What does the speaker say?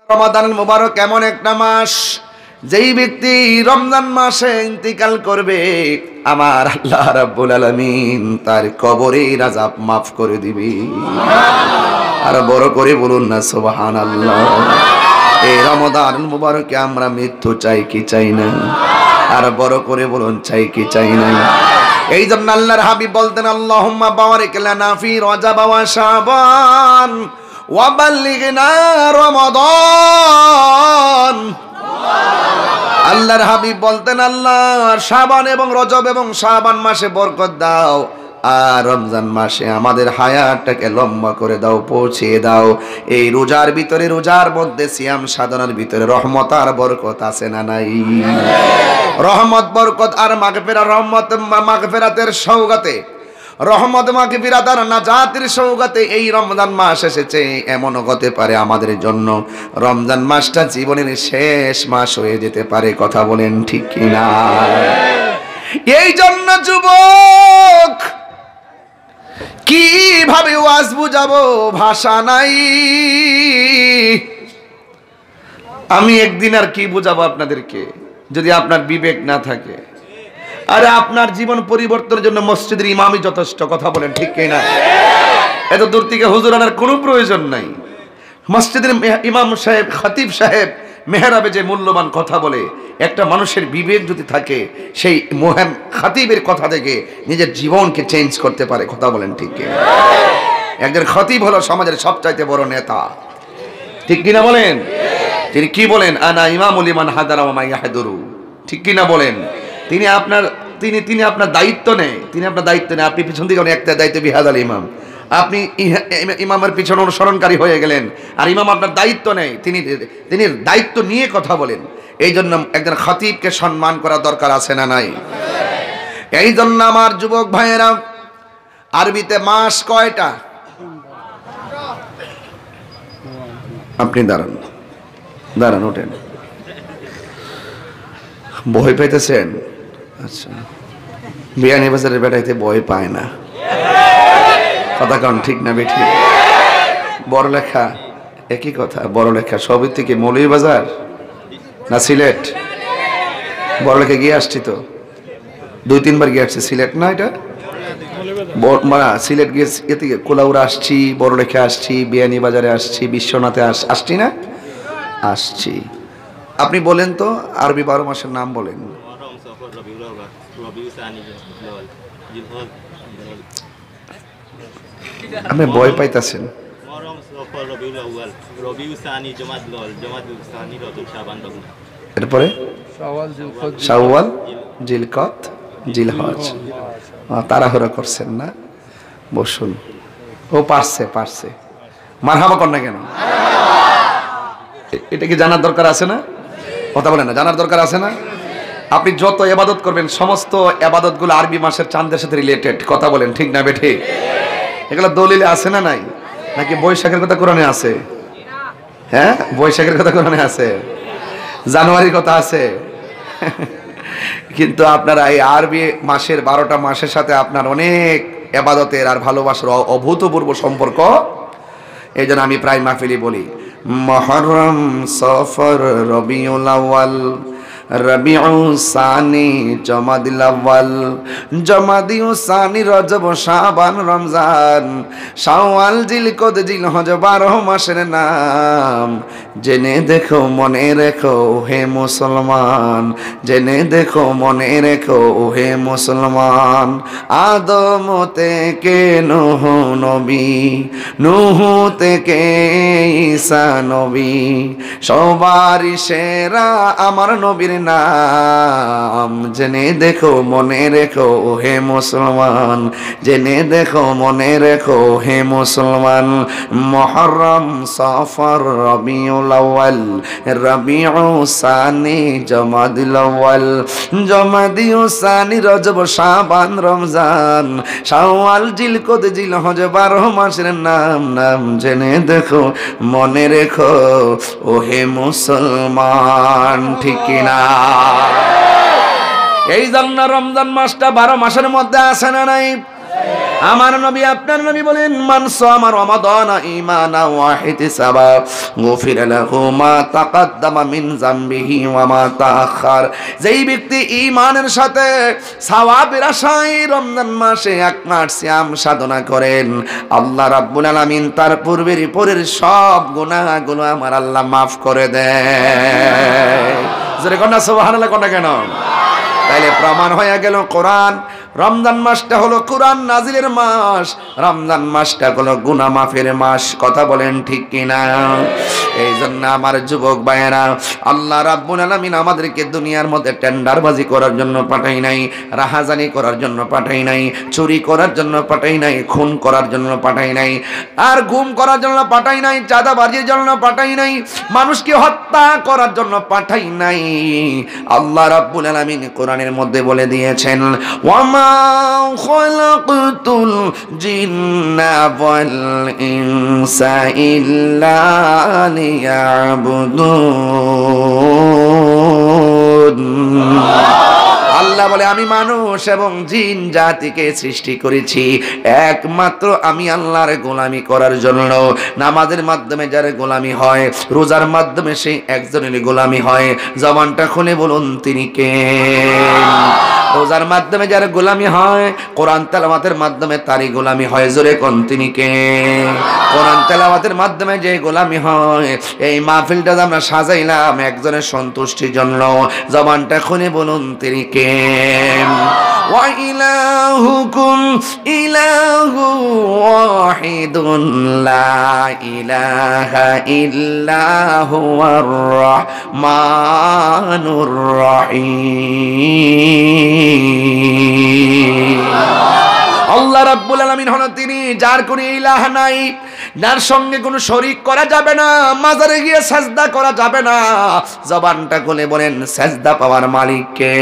রমাদানুল মুবারক এমন একটা মাস, যেই ব্যক্তি রমজান মাসে ইন্তিকাল করবে আমার আল্লাহ রাব্বুল আলামিন তার কবরের আযাব মাফ করে দিবে। আর বড় করে বলুন না সুবহানাল্লাহ। এই রমাদানুল মুবারকে আমরা মৃত্যু চাই কি চাই না? আর বড় করে বলুন চাই কি চাই না? এই জন্য আল্লাহর হাবিব বলতেন আল্লাহুম্মা বারিক লানা ফি রজব ওয়া শাবান ওয়া বাল্লিগনা রমাদান। আল্লাহর হাবিব বলতেন আল্লাহ শাবান এবং রজব এবং শাবান মাসে বরকত দাও, আর রমজান মাসে আমাদের হায়াতটাকে লম্বা করে দাও, পৌঁছিয়ে দাও। এই রোজার ভিতরে, রোজার মধ্যে সিয়াম সাধনার ভিতরে রহমত আর বরকত আছে না নাই? রহমত বরকত আর মাগফিরাত, রহমত মাগফিরাতের সওগাতে, রহমত মাগফিরাত আর নাজাতের সওগাতে এই রমজান মাস এসেছে। এমনও হতে পারে আমাদের জন্য রমজান মাসটা জীবনের শেষ মাস হয়ে যেতে পারে। কথা বলেন ঠিক কিনা? এই জন্য যুবক কিভাবে ওয়াজ বুঝাবো, ভাষা নাই। আমি একদিন আর কি বুঝাবো আপনাদেরকে যদি আপনার বিবেক না থাকে। আরে আপনার জীবন পরিবর্তনের জন্য মসজিদের ইমামই যথেষ্ট। কথা বলেন ঠিক কিনা? এত দূর থেকে হুজুর আনার কোনো প্রয়োজন নাই। মসজিদের ইমাম সাহেব, খতিব সাহেব মেহরাবে যে মূল্যবান কথা বলে, একটা মানুষের বিবেক যদি থাকে সেই মোহাম খতিবের কথা থেকে নিজের জীবনকে চেঞ্জ করতে পারে। কথা বলেন ঠিক কিনা? একজন খতিব হলো সমাজের সবচাইতে বড় নেতা, ঠিক কিনা বলেন? তিনি কি বলেন? আনা ইমামুল ইমান হাদারা ওয়া মা ইয়াহদুরু। ঠিক কিনা বলেন? তিনি আপনার দায়িত্ব নেয়, আপনি পিছন থেকে একটা দায়িত্ব বিহাদাল ইমাম, আপনি ইমামের পিছনে অনুসরণকারী হয়ে গেলেন, আর ইমাম আপনার দায়িত্ব নেই, তিনি দায়িত্ব নিয়ে কথা বলেন। এই জন্য একজন খতিবকে সম্মান করা দরকার আছে না নাই? এই জন্য আমার যুবক ভাইয়েরা, আরবিতে মাস কয়টা? আপনি দাঁড়ান ওঠেন। ভয় পাইতেছেন? আচ্ছা, বিয়ানি বাজারের বেটাইতে ভয় পায় না। কথা কন ঠিক না বেঠি? বড় লেখা একই কথা। বড় লেখা সবই থেকে মৌলভীবাজার না সিলেট? বড় লেখা গিয়ে আসছি তো, 2-3 বার গিয়ে আসছি। সিলেট না এটা? সিলেট গিয়ে এতে কোলাউড়া আসছি, বড় লেখা আসছি, বিয়ানি বাজারে আসছি, বিশ্বনাথে আসছি না? আসছি। আপনি বলেন তো আরবি 12 মাসের নাম বলেন। আপনি ভয় পাইতেছেন। এরপরে শাওয়াল, জিলকত, জিলহজ। তাড়াহুড়া করছেন না? বসুন। ও পারছে। মারহাবা কর না কেন? এটা কি জানার দরকার আছে না? কথা বলেন না, জানার দরকার আছে না? আপনি যত ইবাদত করবেন সমস্ত ইবাদতগুলো আরবি মাসের চাঁদের সাথে রিলেটেড। কথা বলেন ঠিক না বেঠি? এগুলো দলিলে আছে না নাই? নাকি বৈশাখের কথা কোরআনে আছে? হ্যাঁ, বৈশাখের কথা কোরআনে আছে, জানুয়ারির কথা আছে। কিন্তু আপনারা এই আরবি মাসের 12টা মাসের সাথে আপনার অনেক ইবাদতের আর ভালোবাসার অভূতপূর্ব সম্পর্ক। এই জন্য আমি প্রায় মাহফিলি বলি মুহররম, সফর, রবিউল আউয়াল, রবিউল সানি, জমাদিল আউয়াল, জমাদিউ সানি, রজব, শাবান, রমজান, শাওয়াল, জিলকদ, জিলহজ 12 মাসের নাম। জেনে দেখো মনে রেখো হে মুসলমান, জেনে দেখো মনে রেখো হে মুসলমান। আদম থেকে নূহ নবী, নূহ থেকে ঈসা নবী, সবারই সেরা আমার নবীর নাম। জেনে দেখো মনে রেখো হে মুসলমান, জেনে দেখো মনে রেখো হে মুসলমান। মুহররম, সফর, রবিউল আউয়াল, রবিউল সানি, জমাদিল আউয়াল, জমাদিউ সানি, রজব, শাবান, রমজান, শাওয়াল, জিলকদ, জিলহজ 12 মাসের নাম। জেনে দেখো মনে রেখো ও হে মুসলমান। ঠিক কিনা? এই জন্য রমজান মাসটা 12 মাসের মধ্যে আছে না নাই? আমার নবী আপনার নবী বলেন মান সামা রমাদান ঈমানা ওয়া ইহতিসাবা গুফিরা লাহু মা তাকাদ্দামা মিন যামবিহি ওয়া মা তাআখার। যেই ব্যক্তি ঈমানের সাথে সওয়াবের আশায় রমজান মাসে এক মাস সিয়াম সাধনা করেন, আল্লাহ রাব্বুল আলামিন তার পূর্বের পরের সব গুনাহগুলো আমার আল্লাহ মাফ করে দেয়। জোরে কোন সুবহানাল্লাহ কোন কেন? তাইলে প্রমাণ হয়ে গেল কোরআন, রমজান মাসটা হলো কোরআন নাজিলের মাস, রমজান মাসটা হলো গুনাহ মাফের মাস। কথা বলেন ঠিক কিনা? এই জন্য আমার যুবক ভাইয়েরা, আল্লাহ রাব্বুল আলামিন আমাদেরকে দুনিয়ার মধ্যে টেন্ডারবাজি করার জন্য পাঠাই নাই, রাহাজানি করার জন্য পাঠাই নাই, চুরি করার জন্য পাঠাই নাই, খুন করার জন্য পাঠাই নাই, আর গুম করার জন্য পাঠাই নাই, চাঁদাবাজির জন্য পাঠাই নাই, মানুষকে হত্যা করার জন্য পাঠাই নাই। আল্লাহ রাব্বুল আলামিন কোরআনের মধ্যে বলে দিয়েছেন ওয়ামা খালাকতুল জিন্না ওয়াল ইনসা ইল্লা লিয়াবুদুন। আল্লাহ বলে আমি মানুষ এবং জিন জাতিকে সৃষ্টি করেছি একমাত্র আমি আল্লাহর গোলামি করার জন্য। নামাজের মাধ্যমে যার গোলামি হয়, রোজার মাধ্যমে সেই একজনের গোলামি হয়। জবানটা খুলে বলুন তিনি কে? রোজার মাধ্যমে যার গোলামি হয়, কোরআন তেলাওয়াতের মাধ্যমে তারই গোলামি হয়। জোরে কোন তিনি কে? কোরআন তেলাওয়াতের মাধ্যমে যে গোলামি হয়। এই মাহফিলটা আমরা সাজাইলাম একজনের সন্তুষ্টির জন্য। জবানটা খুলে বলুন তিনি কে? ওয়া ইলাহুকুম ইলাহু ওয়াহিদুন লা ইলাহা ইল্লা হুয়ার রাহমানুর রহিম। আল্লাহ রাব্বুল আলামিন হলেন তিনি যার কোনো ইলাহ নাই, যার সঙ্গে কোনো শরীক করা যাবে না, মাজারে গিয়ে সাজদা করা যাবে না। জবানটা খুলে বলেন সাজদা পাওয়ার মালিক কে?